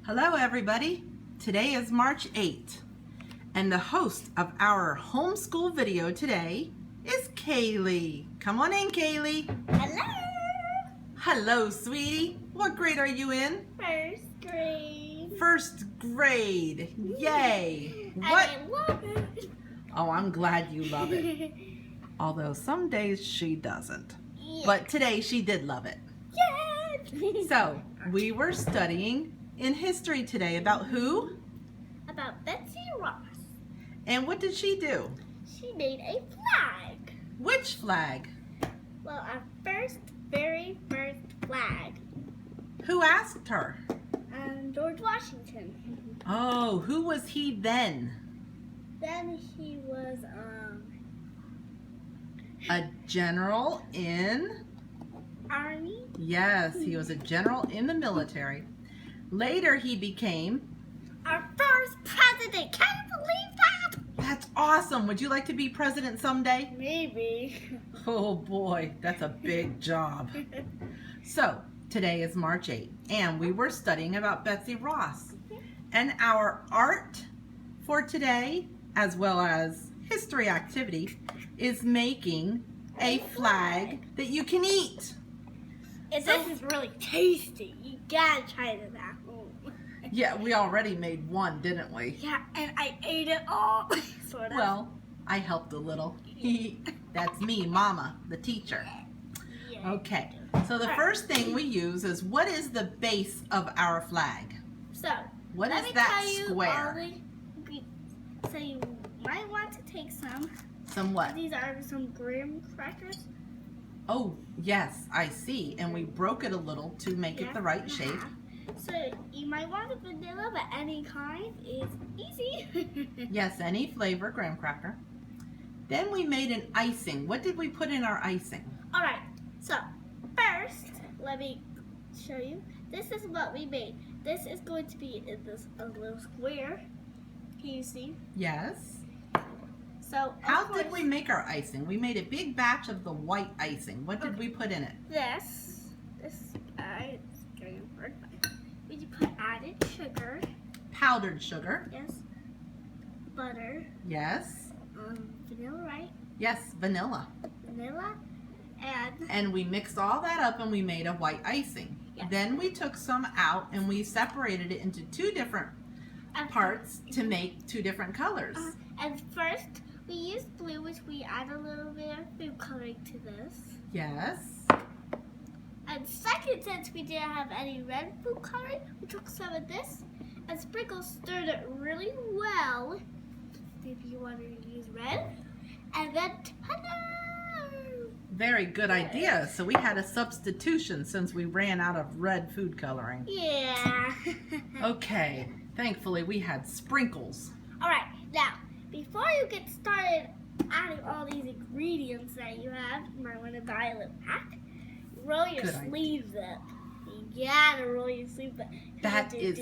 Hello everybody, today is March 8th and the host of our homeschool video today is Kaylee. Come on in, Kaylee. Hello. Hello, sweetie. What grade are you in? First grade. First grade. Yay. What? I love it. Oh, I'm glad you love it. Although some days she doesn't. Yeah. But today she did love it. Yay. So, we were studying in history today about who? About Betsy Ross. And what did she do? She made a flag. Which flag? Well, our very first flag. Who asked her? George Washington. Oh, who was he then? Then he was A general in? Army. Yes, he was a general in the military. Later he became? Our first president. Can you believe that? That's awesome. Would you like to be president someday? Maybe. Oh boy, that's a big job. So, today is March 8th, and we were studying about Betsy Ross. And our art for today, as well as history activity, is making a flag that you can eat. And this is really tasty. You gotta try this at home. Yeah, we already made one, didn't we? Yeah, and I ate it all. Sort of. Well, I helped a little. That's me, Mama, the teacher. Yeah. Okay, so the first thing we use is, what is the base of our flag? So, What let is me that tell you square? So you might want to take some. Some what? These are some graham crackers. Oh, yes, I see. And we broke it a little to make it the right shape. So you might want a vanilla, but any kind is easy. Yes, any flavor graham cracker. Then we made an icing. What did we put in our icing? All right. So first, let me show you. This is what we made. This is going to be in this a little square. Can you see? Yes. So How did we make our icing? We made a big batch of the white icing. What did we put in it? This it's getting hard. We put added sugar. Powdered sugar. Yes. Butter. Yes. Vanilla, right? Yes, vanilla. Vanilla. And we mixed all that up and we made a white icing. Yes. Then we took some out and we separated it into two different parts to make two different colors. And first, we used blue, which we add a little bit of food coloring to this. Yes. And second, since we didn't have any red food coloring, we took some of this and stirred it really well. If you want to use red. And then, ta-da! Very good idea. So we had a substitution since we ran out of red food coloring. Yeah. Okay. Thankfully, we had sprinkles. All right. Now, before you get started adding all these ingredients that you have, you might want to buy a little pack. Roll your sleeves up. You gotta roll your sleeves up. That is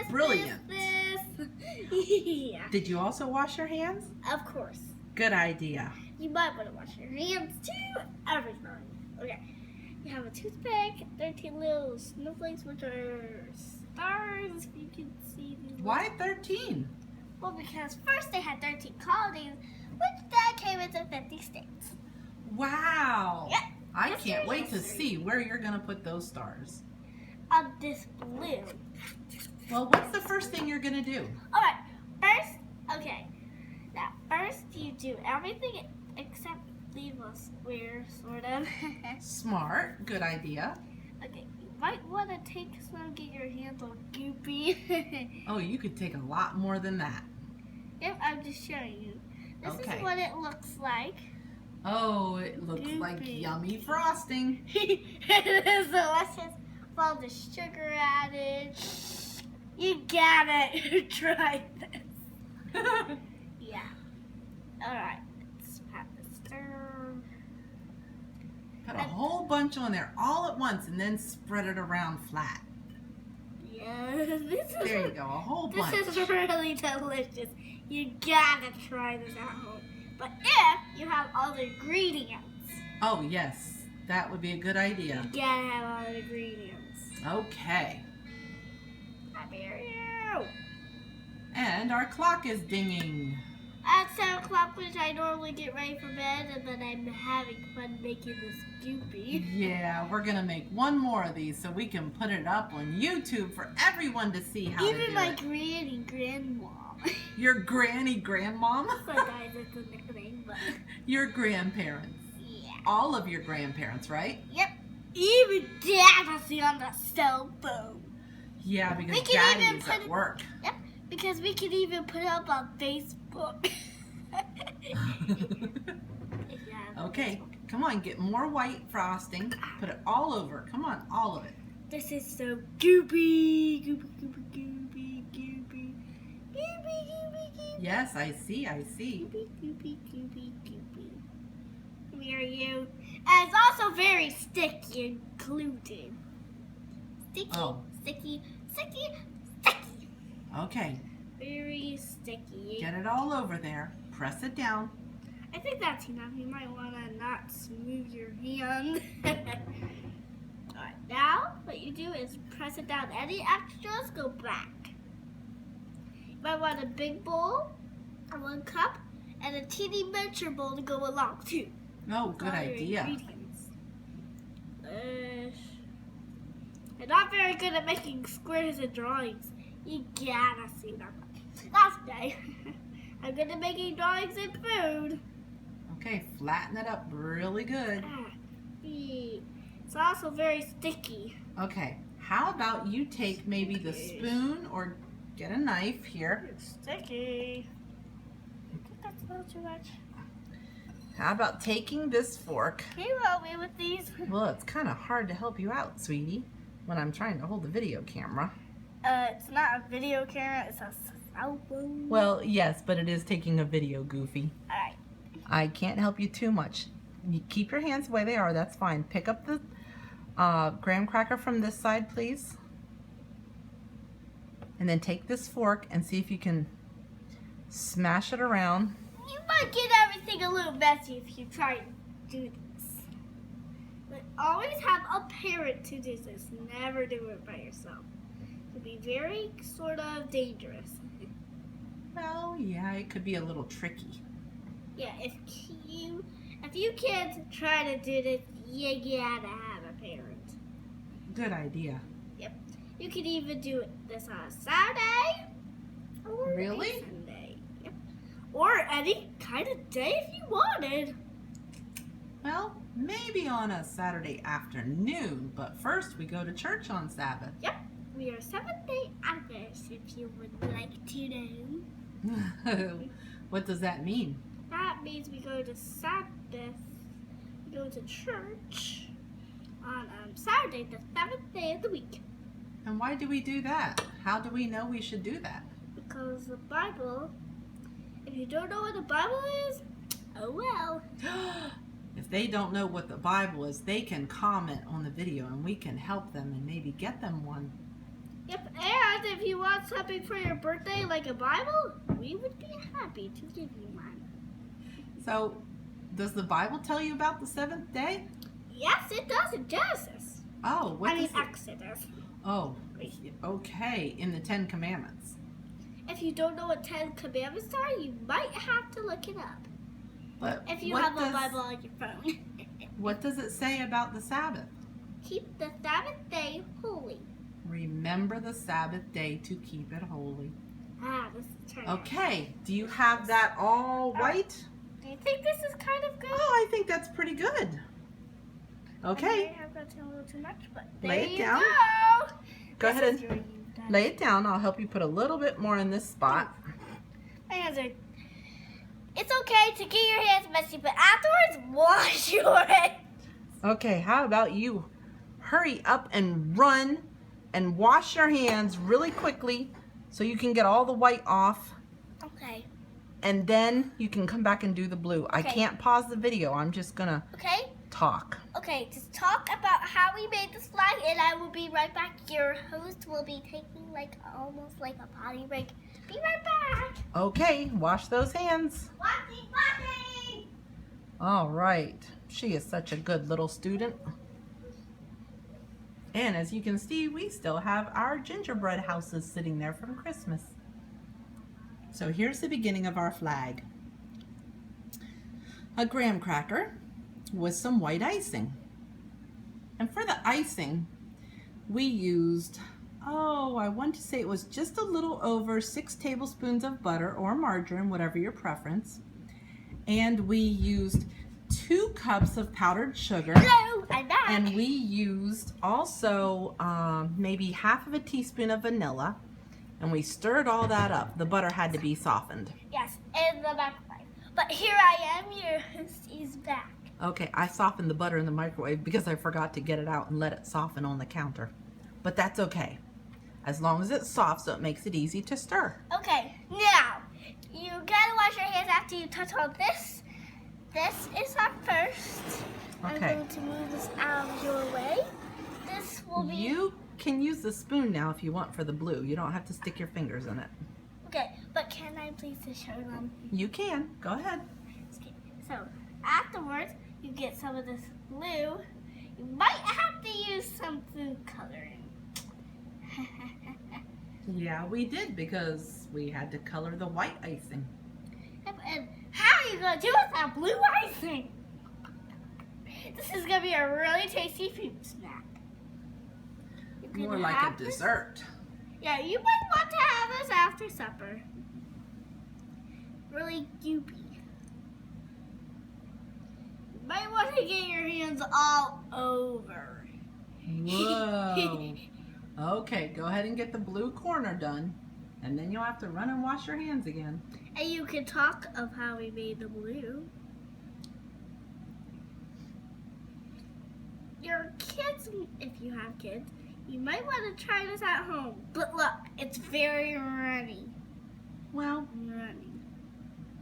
brilliant. This. Yeah. Did you also wash your hands? Of course. Good idea. You might want to wash your hands too. Everything. Okay. You have a toothpick, 13 little snowflakes, which are stars. If you can see these. Why 13? Well, because first they had 13 colonies, which then came into 50 states. Wow. Yep. I can't wait to see where you're going to put those stars. On this blue. Well, what's the first thing you're going to do? All right. First, okay. Now, first you do everything except leave a square, sort of. Smart. Good idea. Okay. You might want to take some, get your hands all goopy. Oh, you could take a lot more than that. Yep, I'm just showing you. This is what it looks like. Oh, it looks like yummy frosting. It is delicious. All the sugar added. You gotta try this. Yeah. Alright. Let's have this stir. Put a whole bunch on there all at once and then spread it around flat. Yeah. There you go, a whole bunch. This is really delicious. You gotta try this at home. But if you have all the ingredients. Oh, yes. That would be a good idea. You gotta have all the ingredients. Okay. And our clock is dinging. At 7 o'clock, which I normally get ready for bed, and then I'm having fun making this goopy. Yeah, we're gonna make one more of these so we can put it up on YouTube for everyone to see how to do Even my it. granny grandma. Your granny grandmom? Sometimes it's a nickname, but Your grandparents. yeah. All of your grandparents, right? Yep. Even Dad has it on the cell phone. Yeah, because We can even Daddy's put at it- work. Yep. Because we can even put it up on Facebook. Okay, come on, get more white frosting. Put it all over. Come on, all of it. This is so goopy. Goopy, goopy, goopy, goopy. Goopy, goopy, goopy. Yes, I see, I see. Goopy, goopy, goopy, goopy. Where are you? And it's also very sticky and glued. Sticky, Oh. sticky, sticky, sticky. Okay, Very sticky. get it all over there. Press it down. I think that's enough. You might want to not smooth your hand. Alright, now what you do is press it down. Any extras go back. You might want a big bowl, and 1 cup, and a teeny miniature bowl to go along too. Oh, good All your idea. ingredients. I'm not very good at making squares and drawings. You gotta see them. That's okay. I'm good at making drawings and food. Okay, flatten it up really good. It's also very sticky. Okay, how about you take maybe the spoon or get a knife here. It's sticky. I think that's a little too much. How about taking this fork? Can you help me with these? Well, it's kind of hard to help you out, sweetie, when I'm trying to hold the video camera. It's not a video camera, it's a cell phone. Well, yes, but it is taking a video, Goofy. Alright. I can't help you too much. You keep your hands the way they are, that's fine. Pick up the graham cracker from this side, please. And then take this fork and see if you can smash it around. You might get everything a little messy if you try to do this. But always have a parent to do this. Never do it by yourself. It can be very sort of dangerous. Well, yeah, it could be a little tricky. Yeah, if you kids try to do this, you gotta have a parent. Good idea. You can even do this on a Saturday or Really? a Sunday. Yep. Or any kind of day if you wanted. Well, maybe on a Saturday afternoon, but first we go to church on Sabbath. We are Seventh-day Adventists, if you would like to know. What does that mean? That means we go to Sabbath, we go to church on Saturday, the 7th day of the week. And why do we do that? How do we know we should do that? Because the Bible, if you don't know what the Bible is, oh well. If they don't know what the Bible is, they can comment on the video and we can help them and maybe get them one. Yep, and if you want something for your birthday like a Bible, we would be happy to give you one. So, does the Bible tell you about the 7th day? Yes, it does in Genesis. Oh, what I mean does it? Exodus. Oh, okay, in the 10 Commandments. If you don't know what 10 Commandments are, you might have to look it up. But If you what have a does- Bible on your phone. What does it say about the Sabbath? Keep the Sabbath day holy. Remember the Sabbath day to keep it holy. This is turning. Okay, do you have that all white? Do you think this is kind of good? Oh, I think that's pretty good. I Okay, may have gotten a little too much, but there Lay it you down. go. go This ahead is and your you've done. lay it down. I'll help you put a little bit more in this spot. My hands are. It's okay to get your hands messy, but afterwards, wash your hands. Okay, how about you hurry up and run and wash your hands really quickly so you can get all the white off, Okay. and then you can come back and do the blue. I Okay. can't pause the video. I'm just gonna Okay. talk. Okay. Just talk about how we made this flag, and I will be right back. Your host will be taking almost like a potty break. Be right back. Okay, wash those hands. Washing. All right. She is such a good little student. And as you can see, we still have our gingerbread houses sitting there from Christmas. So here's the beginning of our flag. A graham cracker with some white icing. And for the icing, we used, I want to say it was just a little over 6 tablespoons of butter or margarine, whatever your preference. And we used 2 cups of powdered sugar. Hello, I'm back. And we used also maybe half of a teaspoon of vanilla. And we stirred all that up. The butter had to be softened. Yes, in the microwave. But here I am, your host is back. Okay, I softened the butter in the microwave because I forgot to get it out and let it soften on the counter. But that's okay, as long as it's soft so it makes it easy to stir. Okay, now, you gotta wash your hands after you touch on this. This is our first. Okay. I'm going to move this out of your way. This will be... You can use the spoon now if you want for the blue. You don't have to stick your fingers in it. Okay, but can I please just show them? You can. Go ahead. Okay, so afterwards, you get some of this blue. You might have to use some food coloring. Yeah, we did because we had to color the white icing. And how are you going to do with that blue icing? This is going to be a really tasty food snack. You can More like have a this- dessert. Yeah, you might want to have this after supper. Really goopy. You might want to get your hands all over. Whoa. Okay, go ahead and get the blue corner done. And then you'll have to run and wash your hands again. And you can talk of how we made the blue. Your kids, if you have kids, you might want to try this at home. But look, it's very runny. Well, Runny.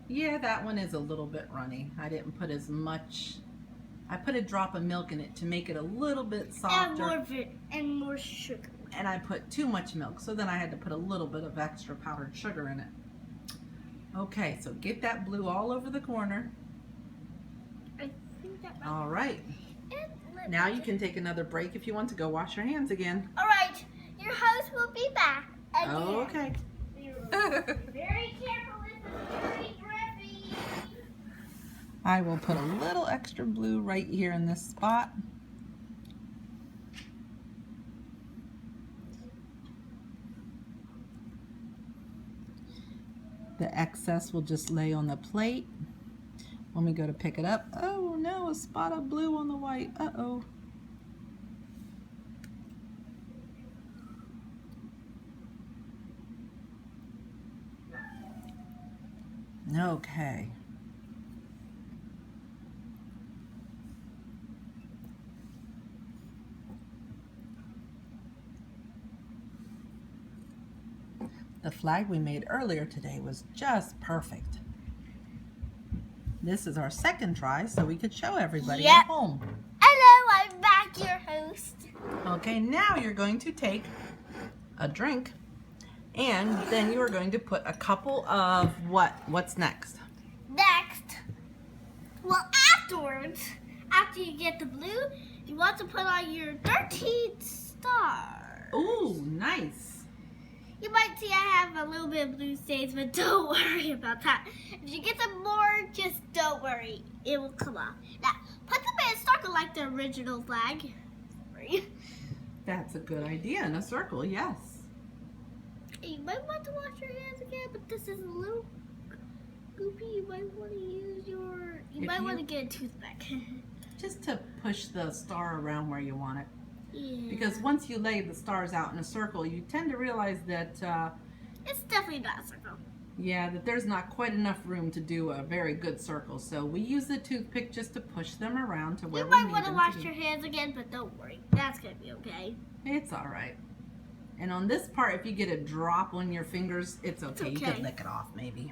yeah, that one is a little bit runny. I didn't put as much. I put a drop of milk in it to make it a little bit softer. And more sugar. And I put too much milk, so then I had to put a little bit of extra powdered sugar in it. Okay, so get that blue all over the corner. I think that might All right. Now you can take another break if you want to go wash your hands again. All right, your host will be back again. Oh, okay. Very careful with the very drippy. I will put a little extra blue right here in this spot. The excess will just lay on the plate. When we go to pick it up, oh no, a spot of blue on the white. Uh-oh. Okay. The flag we made earlier today was just perfect. This is our second try so we could show everybody Yep. at home. Hello, I'm back, your host. Okay, now you're going to take a drink and then you are going to put a couple of what's next? Next, well, afterwards, after you get the blue, you want to put on your 13 stars. Ooh, nice. You might see I have a little bit of blue stains, but don't worry about that. If you get some more, just don't worry. It will come off. Now, put them in a circle like the original flag. Sorry. That's a good idea, in a circle, yes. You might want to wash your hands again, but this is a little goopy. You might want to use your... You might want to get a toothpick. Just to push the star around where you want it. Yeah. Because once you lay the stars out in a circle, you tend to realize that, It's definitely not a circle. yeah, that there's not quite enough room to do a very good circle. So we use the toothpick just to push them around to where You we might need want to them wash to be. your hands again, but don't worry. That's going to be okay. It's all right. And on this part, if you get a drop on your fingers, it's okay. You okay. can lick it off, maybe.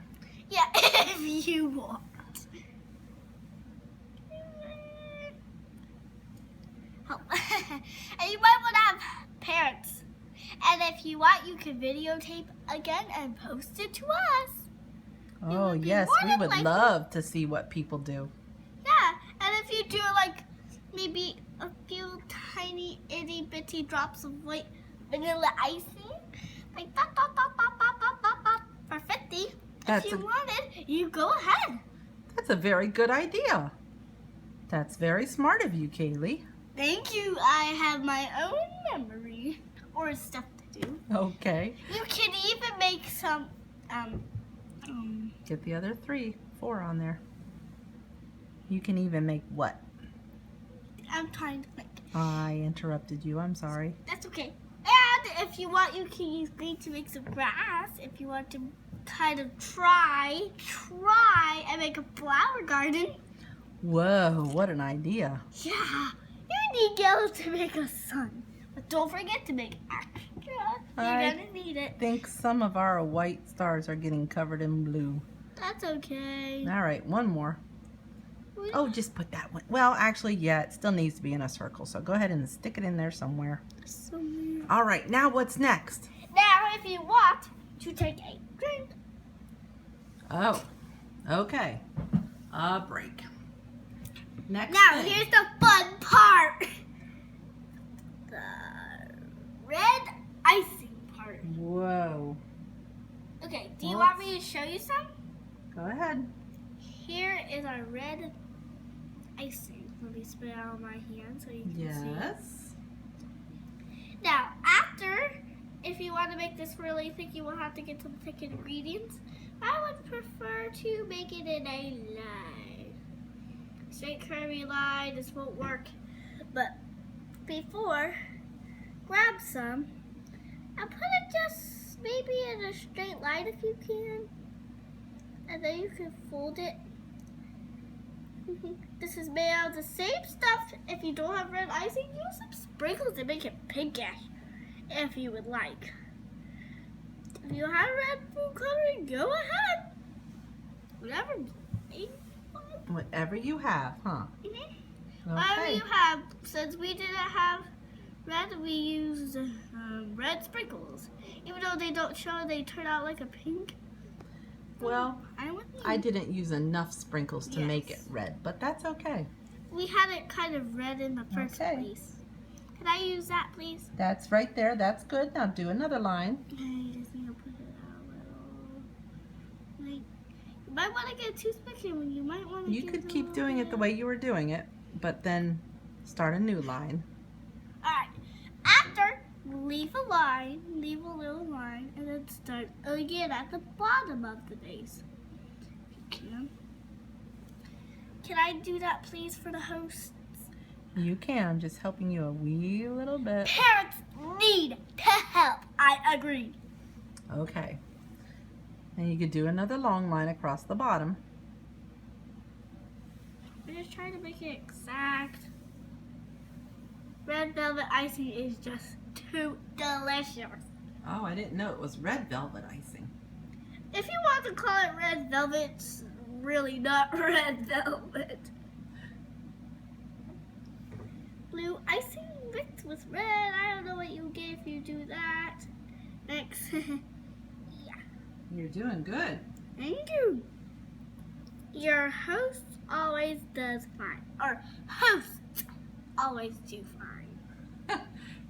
Yeah, if you want. And you might want to have parents. And if you want, you can videotape again and post it to us. Oh, would be yes. more We than would likely- love to see what people do. Yeah, and if you do like maybe a few tiny itty bitty drops of white vanilla icing. Like that, for 50. If you wanted, you go ahead. That's a very good idea. That's very smart of you, Kaylee. Thank you. I have my own memory or stuff to do. Okay. You can even make some, Get the other 4 on there. You can even make what? I'm trying to think. I interrupted you. I'm sorry. That's okay. And if you want, you can use green to make some grass. If you want to kind of try and make a flower garden. Whoa, what an idea. Yeah, you need yellow to make a sun. But don't forget to make extra. You're gonna need it. I think some of our white stars are getting covered in blue. That's okay. All right, one more. Oh, just put that one. Well, actually, yeah, it still needs to be in a circle. So go ahead and stick it in there somewhere. All right, now what's next? Now, if you want to take a drink. Oh, okay. A break. Next Now, thing. here's the fun part. The red icing part. Whoa. Okay, do you want me to show you some? Go ahead. Here is our red icing. Let me spit it out on my hand so you can see. Yes. Now, after, if you want to make this really thick, you will have to get some thick ingredients. I would prefer to make it in a line. Straight curvy line, this won't work. But before, grab some and put it just maybe in a straight line if you can. And then you can fold it. This is made out of the same stuff. If you don't have red icing, use some sprinkles to make it pinkish, if you would like. If you have red food coloring, go ahead. Whatever you have, huh? Whatever Okay. you have. Since we didn't have red, we used red sprinkles. Even though they don't show, they turn out like a pink. Well, I did. didn't use enough sprinkles to make it Yes. red, but that's okay. We had it kind of red in the first Okay. place. Can I use that, please? That's right there. That's good. Now do another line. I just need to put it out a little. Like, you might want to get too spiky when you might want to. You could keep doing it the way you were doing it, but then start a new line. All right. After, leave a line, leave a little line, and then start again at the bottom of the base. If you can. Can I do that, please, for the hosts? You can. I'm just helping you a wee little bit. Parents need to help. I agree. Okay. And you could do another long line across the bottom. I'm just trying to make it exact. Red velvet icing is just too delicious. Oh, I didn't know it was red velvet icing. If you want to call it red velvet, it's really not red velvet. Blue icing mixed with red. I don't know what you get if you do that. Next. Yeah. You're doing good. Thank you. Your host always does fine. Or hosts always do fine.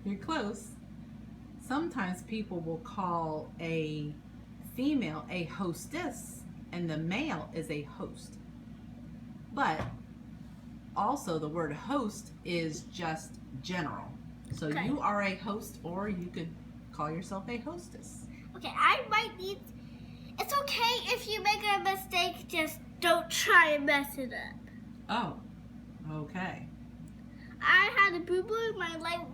You're close. Sometimes people will call a female a hostess and the male is a host. But also the word host is just general. So Okay. you are a host or you could call yourself a hostess. Okay, I might need. It's okay if you make a mistake, just don't try and mess it up. Oh, okay. I had a boo-boo in my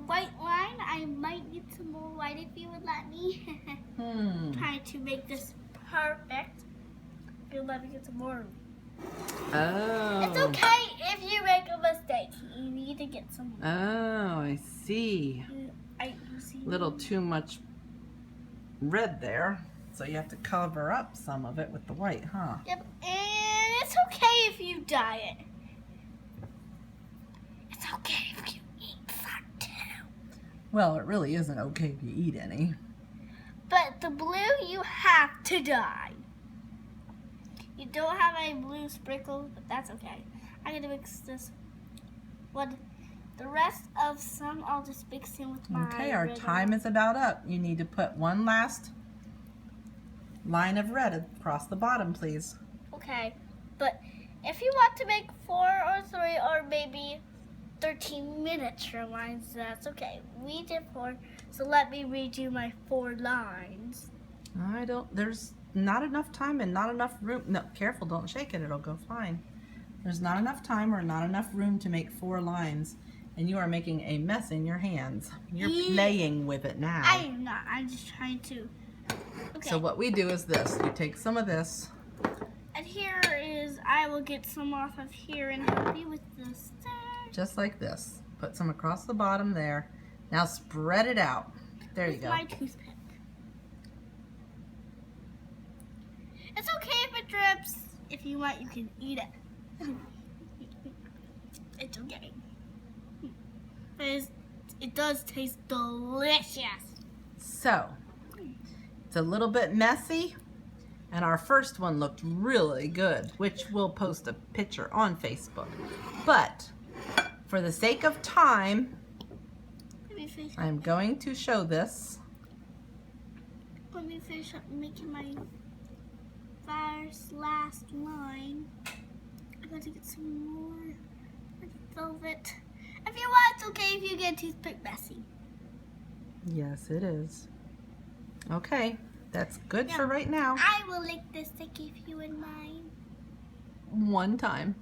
white line. I might need some more white if you would let me. Trying to make this perfect. If you'll let me get some more. Oh. It's okay if you make a mistake. You need to get some more. Oh, I see. You see? Little too much red there. So you have to cover up some of it with the white, huh? Yep, and it's okay if you dye it. It's okay if you eat some too. Well, it really isn't okay if you eat any. But the blue you have to dye. You don't have any blue sprinkles, but that's okay. I'm gonna mix this one, The rest of some I'll just mix in with my Okay, our red time is about up. You need to put one last line of red across the bottom, please. Okay, but if you want to make 4 or 3 or maybe 13 miniature lines, that's okay. We did 4, so let me redo my 4 lines. There's not enough time and not enough room. No, careful, don't shake it, it'll go fine. There's not enough time or not enough room to make 4 lines, and you are making a mess in your hands. You're playing with it now. I am not, I'm just trying to. Okay. So what we do is this, you take some of this. And here is, I will get some off of here and help you with this. Just like this. Put some across the bottom there. Now spread it out. There you go. My toothpick. It's okay if it drips. If you want, you can eat it. It's okay. It does taste delicious. So, it's a little bit messy, and our first one looked really good, which we'll post a picture on Facebook. But, for the sake of time, I'm going to show this. Let me finish up making my last line. I'm going to get some more velvet. If you want, it's okay if you get toothpick messy. Yes, it is. Okay, that's good Yeah. for right now. I will lick this to keep you in mind. One time.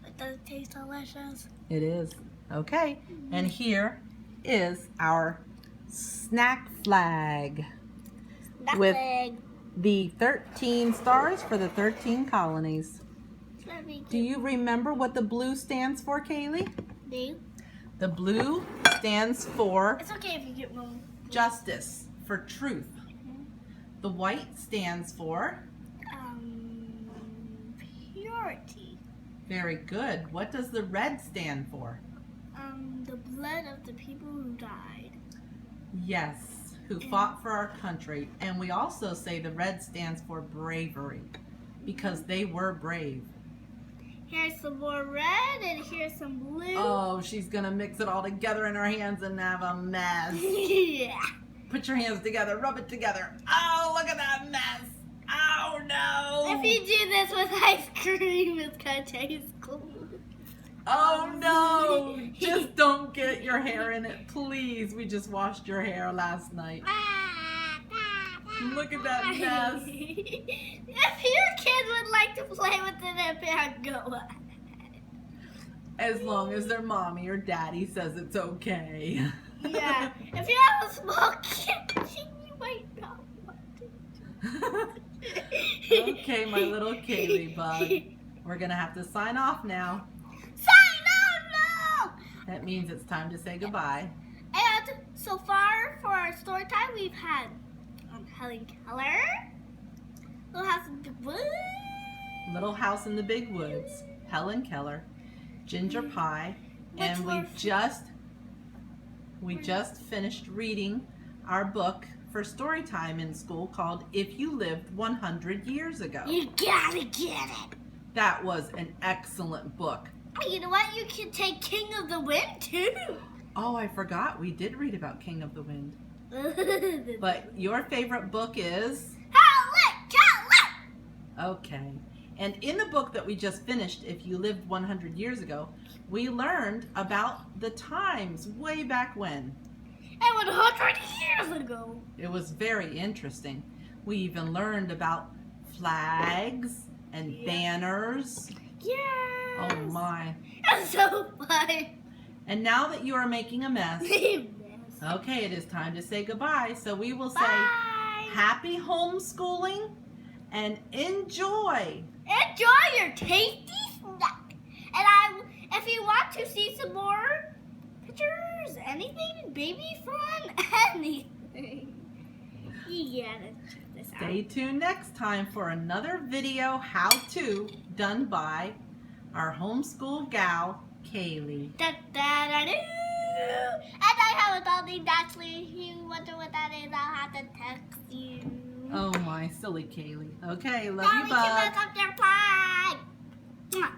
It does taste delicious. It is. Okay, and here is our snack flag with the 13 stars for the 13 colonies. Do you remember what the blue stands for, Kaylee? No. The blue stands for It's okay if you get wrong. justice, for truth. The white stands for Purity. very good. What does the red stand for? The blood of the people who died. Yes, who fought for our country. And we also say the red stands for bravery, because they were brave. Here's some more red and here's some blue. Oh, she's gonna mix it all together in her hands and have a mess. Yeah. Put your hands together, rub it together. Oh, look at that mess. Oh no. If you do this with ice cream, it's gonna taste cool. Oh no. Just don't get your hair in it, please. We just washed your hair last night. Look at that mess. If your kids would like to play with it, go ahead. As long as their mommy or daddy says it's okay. Yeah. If you have a small kid, you might not want it. Okay, my little Kaylee bug. We're gonna have to sign off now. No! That means it's time to say goodbye. And so far for our story time, we've had Helen Keller, Little House in the Big Woods, Little House in the Big Woods, Helen Keller, Ginger Pie, and we just finished reading our book for story time in school called If You Lived 100 Years Ago. You gotta get it. That was an excellent book. You know what? You can take King of the Wind too. Oh, I forgot. We did read about King of the Wind. But your favorite book is? Helen Keller. Okay. And in the book that we just finished, If You Lived 100 Years Ago, we learned about the times way back when. And 100 years ago. It was very interesting. We even learned about flags and banners. Yes. Oh my. That's so fun. And now that you are making a mess, okay, it is time to say goodbye. So we will say Bye. happy homeschooling and enjoy. Enjoy your tasty snack. And if you want to see some more pictures, anything, baby fun, anything, you gotta check this out. Stay tuned next time for another video how-to done by our homeschool gal, Kaylee. Da, da, da, doo. And I have a dolly naturally. If you wonder what that is, I'll have to text you. Oh my, silly Kaylee. Okay, love Now you, we bud. can look up their pie. Mwah.